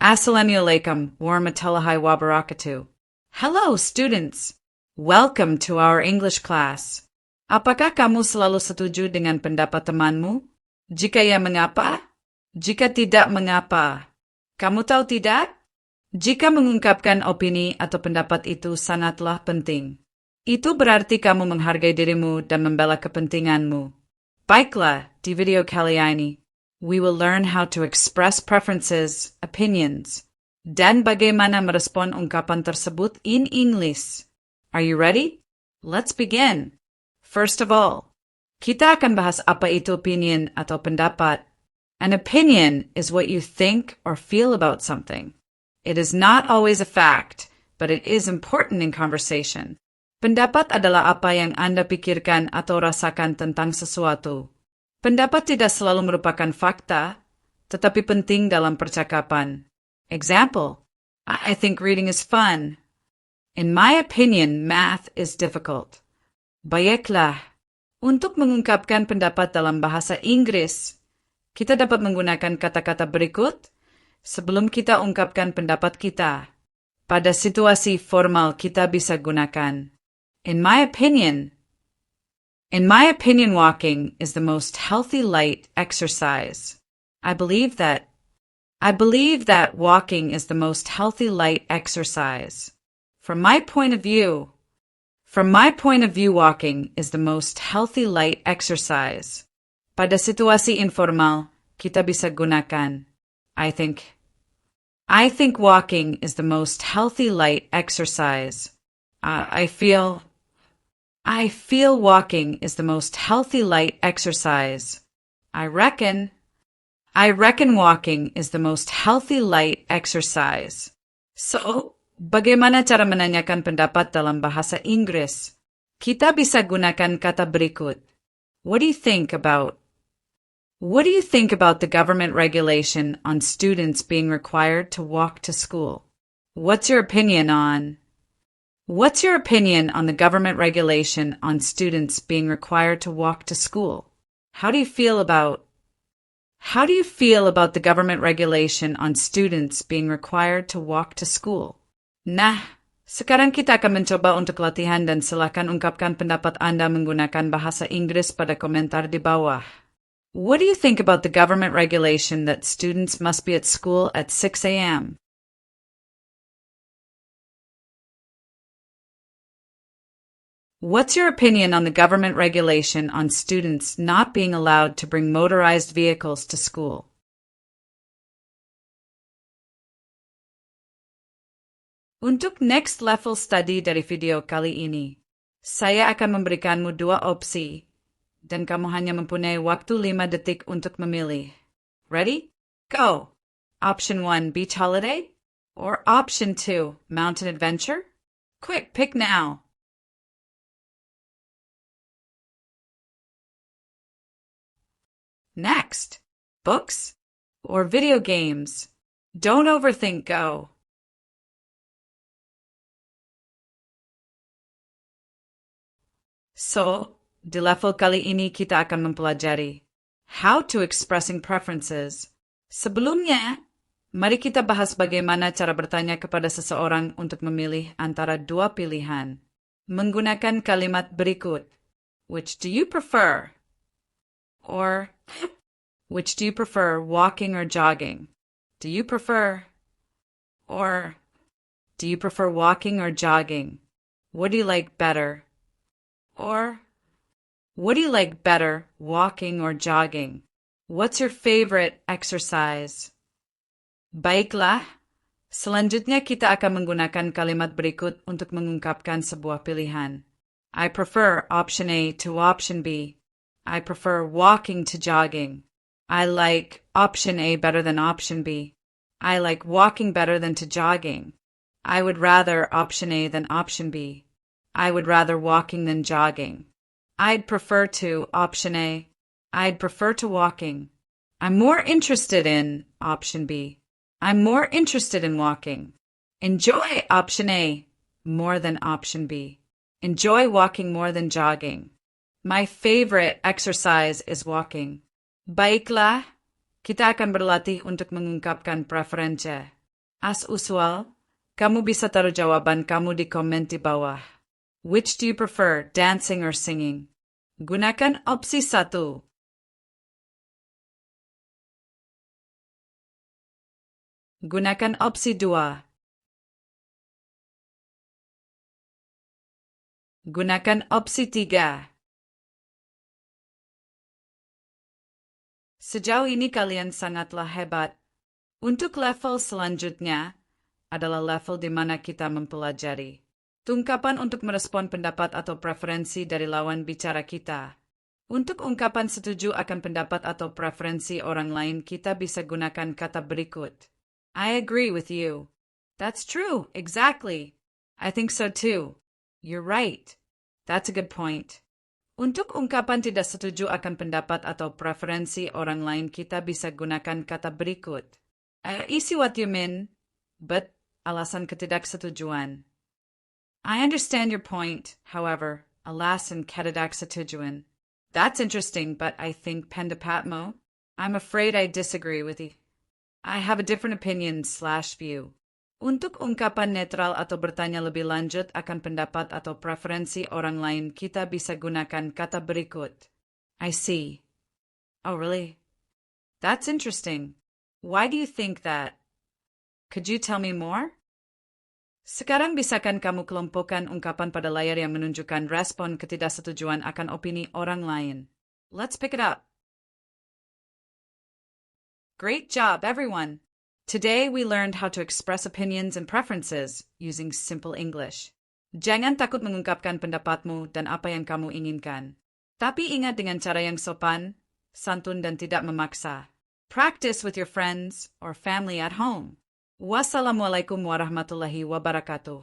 Assalamualaikum warahmatullahi wabarakatuh. Hello, students. Welcome to our English class. Apakah kamu selalu setuju dengan pendapat temanmu? Jika ya, mengapa? Jika tidak, mengapa? Kamu tahu tidak? Jika mengungkapkan opini atau pendapat itu sangatlah penting. Itu berarti kamu menghargai dirimu dan membela kepentinganmu. Baiklah, di video kali ini, we will learn how to express preferences, opinions, dan bagaimana merespon ungkapan tersebut in English. Are you ready? Let's begin. First of all, kita akan bahas apa itu opinion atau pendapat. An opinion is what you think or feel about something. It is not always a fact, but it is important in conversation. Pendapat adalah apa yang Anda pikirkan atau rasakan tentang sesuatu. Pendapat tidak selalu merupakan fakta, tetapi penting dalam percakapan. Example, I think reading is fun. In my opinion, math is difficult. Baiklah, untuk mengungkapkan pendapat dalam bahasa Inggris, kita dapat menggunakan kata-kata berikut sebelum kita ungkapkan pendapat kita. Pada situasi formal kita bisa gunakan In my opinion, walking is the most healthy light exercise. I believe that walking is the most healthy light exercise. From my point of view, walking is the most healthy light exercise. Pada situasi informal, kita bisa gunakan I think walking is the most healthy light exercise. I feel walking is the most healthy light exercise. I reckon walking is the most healthy light exercise. So, bagaimana cara menanyakan pendapat dalam bahasa Inggris? Kita bisa gunakan kata berikut. What do you think about the government regulation on students being required to walk to school? What's your opinion on the government regulation on students being required to walk to school? How do you feel about the government regulation on students being required to walk to school? Nah, sekarang kita akan mencoba untuk latihan dan silakan ungkapkan pendapat Anda menggunakan bahasa Inggris pada komentar di bawah. What do you think about the government regulation that students must be at school at 6 a.m.? What's your opinion on the government regulation on students not being allowed to bring motorized vehicles to school? Untuk next level study dari video kali ini, saya akan memberikanmu dua opsi, dan kamu hanya mempunyai waktu 5 detik untuk memilih. Ready? Go! Option 1, beach holiday? Or option 2, mountain adventure? Quick, pick now! Next, books or video games? Don't overthink, go. So, di level kali ini kita akan mempelajari how to expressing preferences. Sebelumnya, mari kita bahas bagaimana cara bertanya kepada seseorang untuk memilih antara dua pilihan. Menggunakan kalimat berikut. Which do you prefer? Or, which do you prefer, walking or jogging? Do you prefer walking or jogging? What do you like better? Or, what do you like better, walking or jogging? What's your favorite exercise? Baiklah, selanjutnya kita akan menggunakan kalimat berikut untuk mengungkapkan sebuah pilihan. I prefer option A to option B. I prefer walking to jogging. I like option A better than option B. I like walking better than to jogging. I would rather option A than option B. I would rather walking than jogging. I'd prefer to option A. I'd prefer to walking. I'm more interested in option B. I'm more interested in walking. Enjoy option A more than option B. Enjoy walking more than jogging. My favorite exercise is walking. Baiklah, kita akan berlatih untuk mengungkapkan preferensi. As usual, kamu bisa taruh jawaban kamu di komen di bawah. Which do you prefer, dancing or singing? Gunakan opsi 1. Gunakan opsi 2. Gunakan opsi 3. Sejauh ini kalian sangatlah hebat. Untuk level selanjutnya adalah level di mana kita mempelajari ungkapan untuk merespon pendapat atau preferensi dari lawan bicara kita. Untuk ungkapan setuju akan pendapat atau preferensi orang lain, kita bisa gunakan kata berikut. I agree with you. That's true, exactly. I think so too. You're right. That's a good point. Untuk ungkapan tidak setuju akan pendapat atau preferensi orang lain, kita bisa gunakan kata berikut. I see what you mean, but alasan ketidaksetujuan. I understand your point, however, alasan ketidaksetujuan. That's interesting, but I think pendapatmu. I'm afraid I disagree with you. I have a different opinion/view. Untuk ungkapan netral atau bertanya lebih lanjut akan pendapat atau preferensi orang lain, kita bisa gunakan kata berikut. I see. Oh, really? That's interesting. Why do you think that? Could you tell me more? Sekarang bisakah kamu kelompokkan ungkapan pada layar yang menunjukkan respon ketidaksetujuan akan opini orang lain? Let's pick it up. Great job, everyone! Today we learned how to express opinions and preferences using simple English. Jangan takut mengungkapkan pendapatmu dan apa yang kamu inginkan. Tapi ingat dengan cara yang sopan, santun dan tidak memaksa. Practice with your friends or family at home. Wassalamualaikum warahmatullahi wabarakatuh.